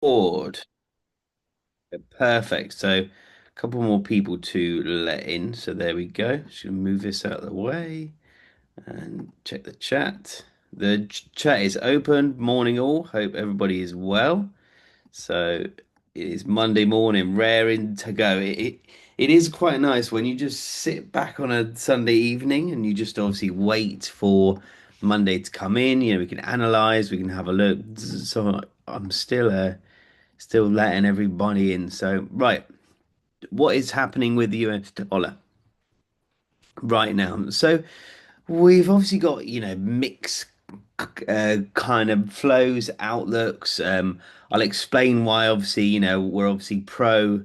Board. Perfect. So a couple more people to let in. So there we go. Just gonna move this out of the way and check the chat. The chat is open. Morning all. Hope everybody is well. So it is Monday morning, raring to go. It is quite nice when you just sit back on a Sunday evening and you just obviously wait for Monday to come in. We can analyze, we can have a look. So I'm still letting everybody in. So, right, what is happening with the US dollar right now? So, we've obviously got, mixed kind of flows, outlooks. I'll explain why, obviously, we're obviously pro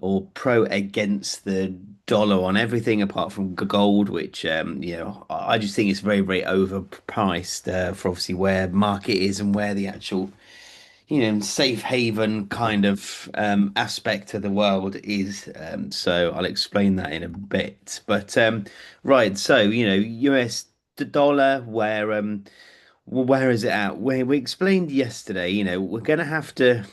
against the dollar on everything apart from gold, which, I just think it's very, very overpriced for obviously where market is and where the actual safe haven kind of aspect of the world is. So I'll explain that in a bit. But right, so US dollar, where is it at? We explained yesterday. We're gonna have to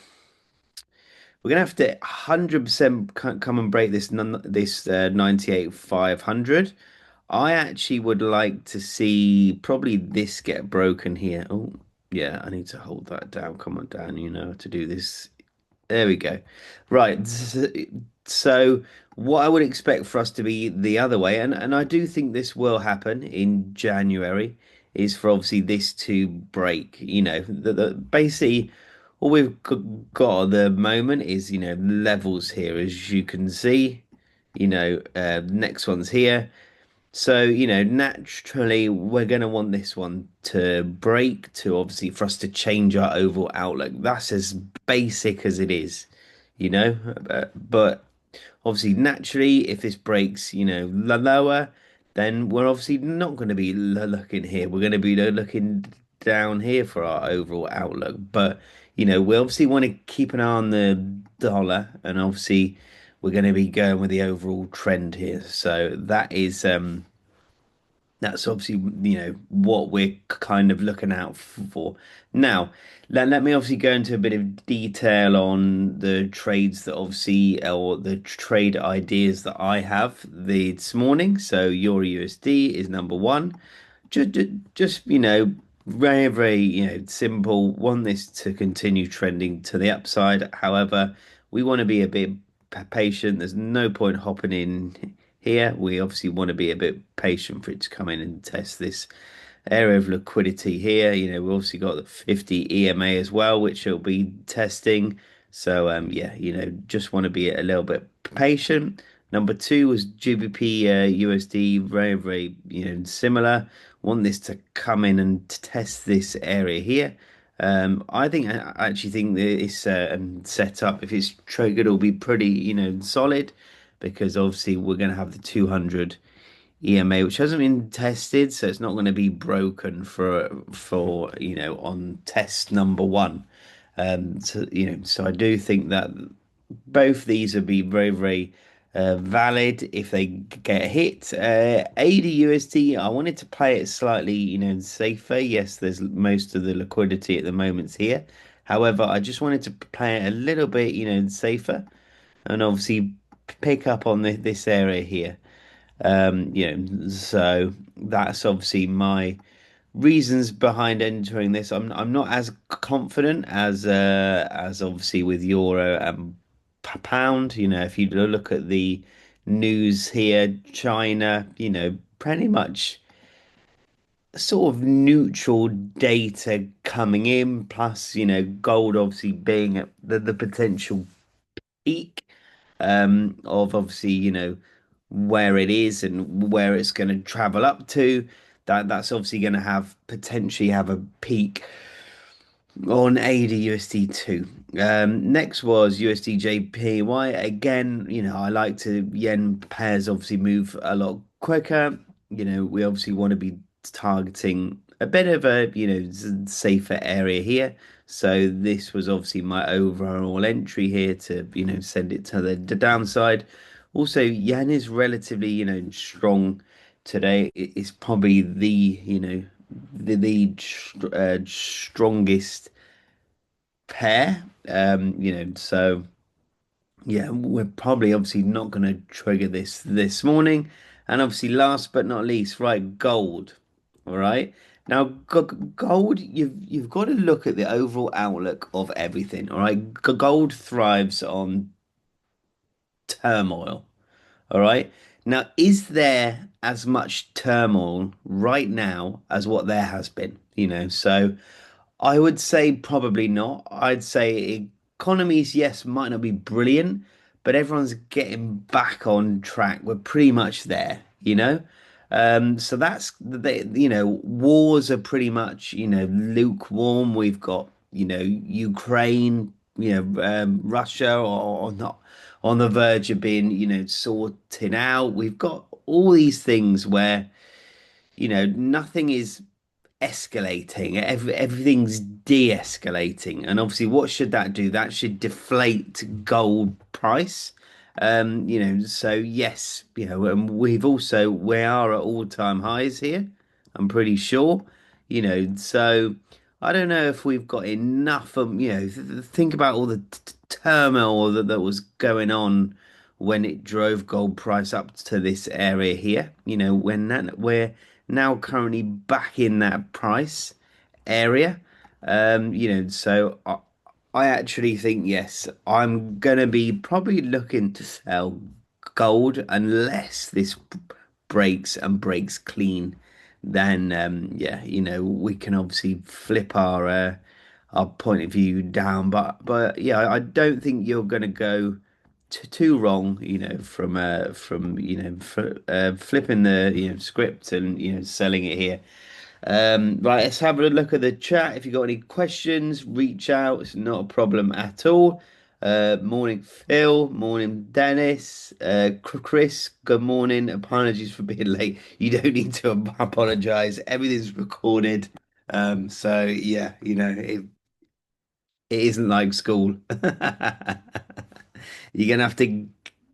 100% come and break this 98,500. I actually would like to see probably this get broken here. Oh, yeah, I need to hold that down. Come on down, to do this. There we go. Right. So what I would expect for us to be the other way, and I do think this will happen in January, is for obviously this to break. Basically all we've got at the moment is, levels here, as you can see. Next one's here. So, naturally, we're going to want this one to break to obviously for us to change our overall outlook. That's as basic as it is, you know. But obviously, naturally, if this breaks, lower, then we're obviously not going to be looking here. We're going to be looking down here for our overall outlook. But, we obviously want to keep an eye on the dollar, and obviously, we're going to be going with the overall trend here. So that's obviously, what we're kind of looking out for. Now, let me obviously go into a bit of detail on the trades that obviously, or the trade ideas that I have this morning. So, Euro USD is number one. Just, very, very, simple. Want this to continue trending to the upside. However, we want to be a bit patient. There's no point hopping in here. We obviously want to be a bit patient for it to come in and test this area of liquidity here. We've obviously got the 50 EMA as well, which it'll be testing. So yeah, just want to be a little bit patient. Number two was GBP USD, very, very, similar. Want this to come in and test this area here. I actually think this setup, if it's triggered, will be pretty, solid because obviously we're going to have the 200 EMA, which hasn't been tested, so it's not going to be broken for on test number one. So I do think that both these would be very, very valid if they get hit. 80 USD, I wanted to play it slightly, safer. Yes, there's most of the liquidity at the moment here. However, I just wanted to play it a little bit, safer and obviously pick up on this area here. So that's obviously my reasons behind entering this. I'm not as confident as obviously with euro and pound. If you look at the news here, China, pretty much sort of neutral data coming in, plus gold obviously being at the potential peak of obviously where it is and where it's going to travel up to. That's obviously going to have potentially have a peak on AED USD 2. Next was USD JPY. Again, I like to yen pairs obviously move a lot quicker. We obviously want to be targeting a bit of a safer area here. So this was obviously my overall entry here to send it to the downside. Also, yen is relatively strong today. It's probably the strongest pair. So yeah, we're probably obviously not going to trigger this morning. And obviously, last but not least, right, gold. All right. Now, gold, you've got to look at the overall outlook of everything. All right. Gold thrives on turmoil. All right. Now, is there as much turmoil right now as what there has been? So I would say probably not. I'd say economies, yes, might not be brilliant, but everyone's getting back on track. We're pretty much there. So that's wars are pretty much, lukewarm. We've got, Ukraine, Russia or not on the verge of being, sorted out. We've got all these things where, nothing is escalating. Everything's de-escalating, and obviously, what should that do? That should deflate gold price. So yes, and we are at all-time highs here. I'm pretty sure. So I don't know if we've got enough. Think about all the turmoil that was going on when it drove gold price up to this area here. When we're now currently back in that price area. So I actually think yes, I'm gonna be probably looking to sell gold unless this breaks and breaks clean. Then yeah, we can obviously flip our point of view down. But yeah, I don't think you're gonna go too wrong, from flipping the script and selling it here. Right, let's have a look at the chat. If you've got any questions, reach out. It's not a problem at all. Morning, Phil. Morning, Dennis. Chris, good morning. Apologies for being late. You don't need to apologize. Everything's recorded. So yeah, it isn't like school. You're gonna have to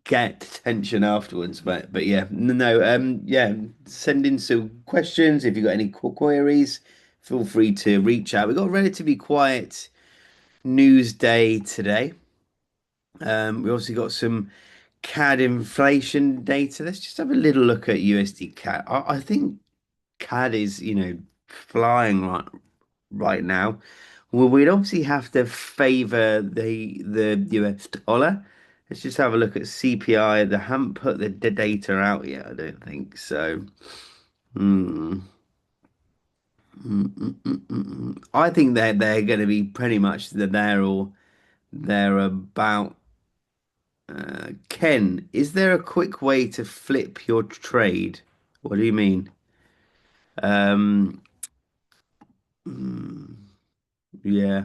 get attention afterwards, but yeah, no, yeah, send in some questions if you've got any queries. Feel free to reach out. We've got a relatively quiet news day today. We also got some CAD inflation data. Let's just have a little look at USD CAD. I think CAD is, flying right now. Well, we'd obviously have to favor the US dollar. Let's just have a look at CPI. They haven't put the data out yet, I don't think so. Hmm. I think they're going to be pretty much there or thereabout. Ken, is there a quick way to flip your trade? What do you mean? Um, hmm, yeah,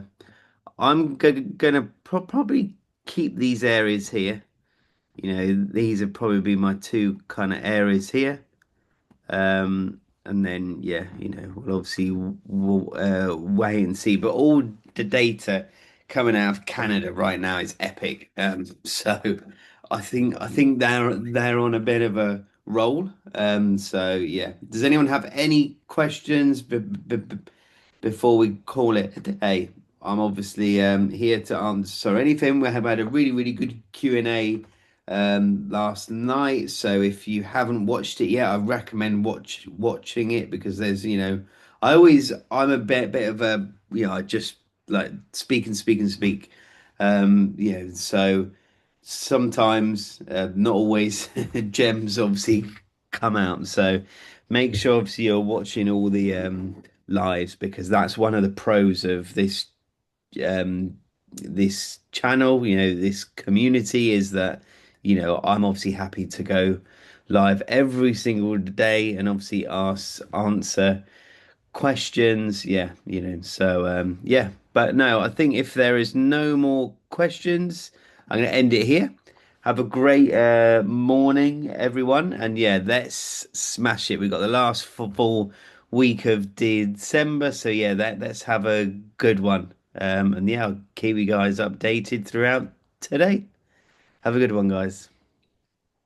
I'm gonna probably keep these areas here. These would probably be my two kind of areas here. And then, yeah, we'll obviously wait and see. But all the data coming out of Canada right now is epic. So I think they're on a bit of a roll. So yeah. Does anyone have any questions before we call it a day? I'm obviously here to answer anything. We have had a really, really good Q&A last night. So if you haven't watched it yet, I recommend watching it because I'm a bit of a I just like speak and speak and speak. So sometimes not always gems obviously come out. So make sure obviously you're watching all the lives because that's one of the pros of this channel, this community is that, I'm obviously happy to go live every single day and obviously answer questions. Yeah, so yeah, but no, I think if there is no more questions, I'm going to end it here. Have a great morning, everyone, and yeah, let's smash it. We've got the last full week of December, so yeah, let's have a good one. And yeah, I'll keep you guys updated throughout today. Have a good one, guys.